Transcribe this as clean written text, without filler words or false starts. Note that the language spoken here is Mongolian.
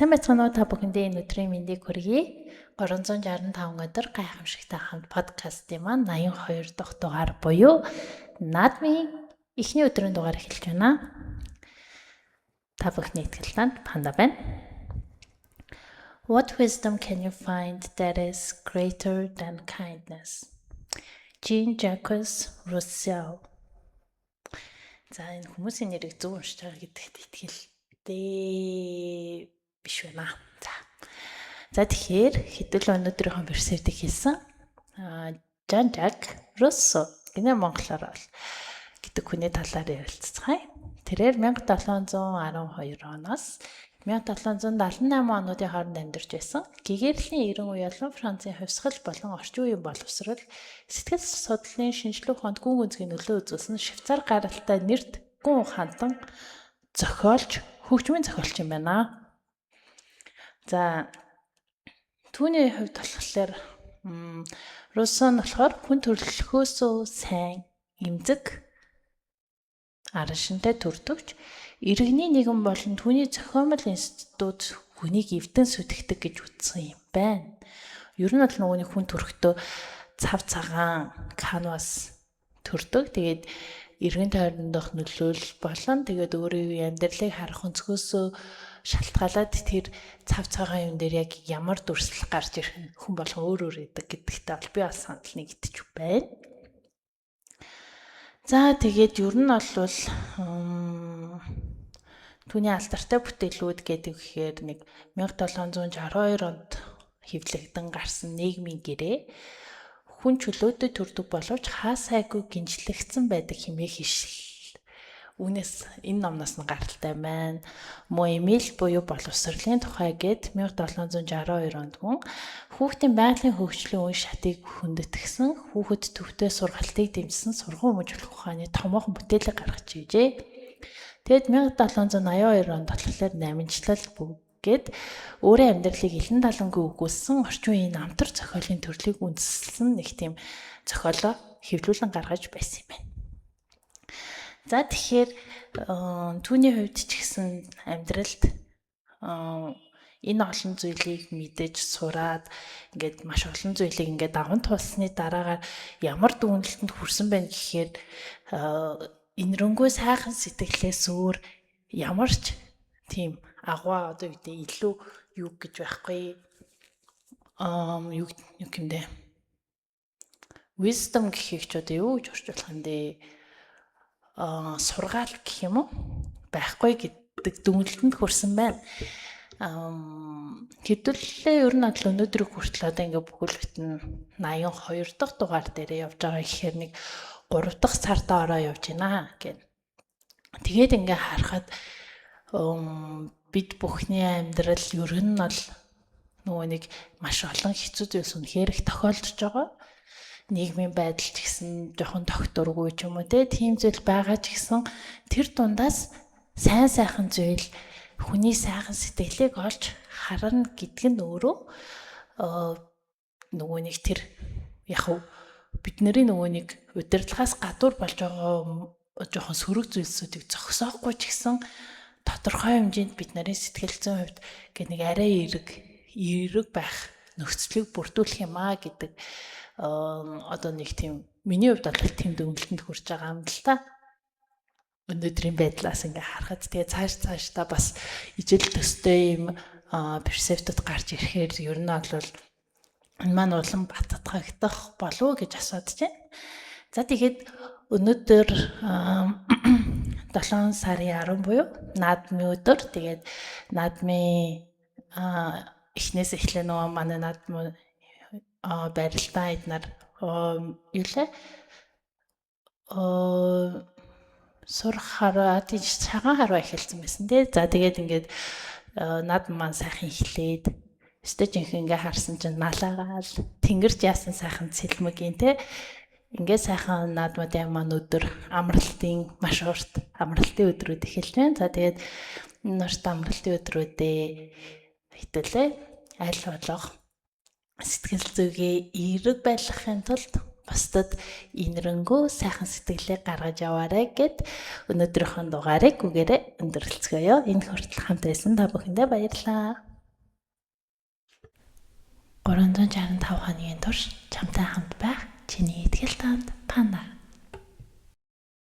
Сайн байцгаана уу та бүхэндээ энэ өдрийн мэндийг хүргэе. 365 өдөр гайхамшигтай хамт подкастын маань 82 дахь дугаар буюу наадмын эхний өдрийн дугаар эхэлж байна. Та бүхний итгэлтэнд панда байна. What wisdom can you find that is greater than kindness? Jean-Jacques Rousseau. За энэ хүмүүсийн нэрийг зөв уншиж байгаа гэдэгт итгэлтэй биш байна. За тэгэхээр хэдүүл өнөөдрийнхөө версэдийг хийсэн. Jean-Jacques Rousseau гэнэ монголоор бол гэдэг хүний талаар ярилцгаая. Тэрээр 1712 оноос 1778 онуудын хооронд амьдарч байсан. Гэгэрлийн 90 үе болон Францын хувьсгал болон орчин үеийн боловсрол сэтгэл судлалын шинжлэх ухаанд гүн гүнзгий нөлөө үзүүлсэн Швейцар гаралтай нэрд гүн ухаантан зохиолч, хөгжмийн зохиолч юм байна. За түүний хувьд болохоор Руссо нь болохоор хүн төрөлхөөсөө сайн, эмзэг, арашинтай төртөгч, иргэний нэгэн болон түүний зохиомл институт хүнийг эвдэн сүтгэдэг гэж үзсэн юм байна. Ер нь бол нөгөөний хүн төрөхдөө цав цагаан канвас төрдөг. Тэгээд иргэн тойрондох нөлөөлөл болон тэгээд өөрийн амьдралыг харах өнцгөөсөө шалтгаалаад тэр цав цагаан юм дээр яг ямар дүрслэл гарч ирэх нь хүн болгон өөр идэг гэдэгтээ бол би бас санал нэгдэж байна. За тэгээд ер нь бол түүний алдартай бүтээлүүд гэдэг гэхээр нэг 1762 онд хэвлэгдэн гарсан нийгмийн гэрээ хүн чөлөөтэй төрдөг боловч хаа сайгүй гинжлэгдсэн байдаг хэмээх ишл. Үүнээс энэ номноос нь гаралтай байна. Эмил буюу боловсролын тухай гээд 1762 онд мөн хүүхдийн байгалийн хөгжлийн үе шатыг хүндэтгсэн хүүхэд төвтэй сургалтыг дэмжсэн сургууль өмжлөх ухааны томоохон бүтээлэг гаргаж ижээ. Тэгэд 1782 онд болохоор намжлал гээд өөрийн амьдралыг илэн далангүй өгүүлсэн орчин үеийн намтар зохиолын төрлийг үндэслэн нэг тийм зохиолоо хэвлүүлэн гаргаж байсан юм байна. За тэгэхээр түүний хувьд ч гэсэн амьдралд энэ олон зүйлийг мэдэж сураад ингээд маш олон зүйлийг ингээд даван туулсны дараагаар ямар дүгнэлтэнд хүрсэн байна гэхээр инрэнгүй сайхан сэтгэлээс өөр ямар ч тийм агуу одоо илүү юу гэж байхгүй юу гэмдэ wisdom гэхийг ч одоо юу гэж орчуулах юм бэ? Сургаал гэх юм уу? Байхгүй гэдэг дүгнэлтэнд хүрсэн байна. Хэдүүлээ ер нь бол өнөөдрийг хүртэл одоо ингээ бүхэл бүтэн 82 дахь дугаар дээр явж байгаа гэхээр нэг 3 дахь сартаа ороо явж байна гэх. Тэгээд ингээ харахад бид бүхний амьдрал ер нь бол нөгөө нэг маш олон хэцүү зүйлс үнэхээр их тохиолдож байгаа. Нийгмийн байдал ч гэсэн жоохон тогтворгүй ч юм уу тийм зүйл байгаа ч гэсэн тэр дундаас сайн сайхан зүйл хүний сайхан сэтгэлийг олж харна гэдг нь өөрөө нөгөө нэг тэр яг бидний нөгөө нэг удирдлагаас гадуур болж байгаа жоохон сөрөг зүйлсүүдийг зогсоохгүй ч гэсэн тодорхой хэмжээнд бид нарын сэтгэл зүйн хувьд гэх нэг арай эерэг байх нөхцөлийг бүрдүүлэх юм аа гэдэг одоо нэг тийм миний хувьд бол тийм дүгнэлтэнд хүрч байгаа юм л та. Өнөөдрийн байдлаас ингээ харахад тэгээ цаашдаа бас ижил төстэй юм перцептод гарч ирэхээр ер нь бол энэ маань улам баттгагдах болов гэж асуудж байна. За тэгээд өнөөдөр 7 сарын 10 буюу наадмын өдөр. Тэгээд наадмын эхнээс эхлээ нөгөө манай наадмын барилтаа эднэр сурах хараа тийм цагаан хараа эхэлсэн байсан тий. За тэгээд ингээд наадам маань сайхан эхлээд өстөж ингээ харсан чинь налаагаал тэнгэрч яасан сайхан цэлмэгийн тий. Ингээ сайхан наадмуудын маань өдөр амралтын маш урт амралтын өдрүүд эхэлж байна. За тэгээд энэ урт амралтын өдрүүдээ хэдүүлээ аль болох сэтгэл зүйгээ эерэг байлгахын тулд бусдад инрэнгөө сайхан сэтгэлээ гаргаж яваарай гэд өнөөдрийнхөө дугаарыг үгээрээ өндөрлцгөөё. Энэ хүртэл хамт байсан та бүхэндээ баярлалаа. 365 хоногийн турш чамтай хамт байх чиний итгэл таамт Панда.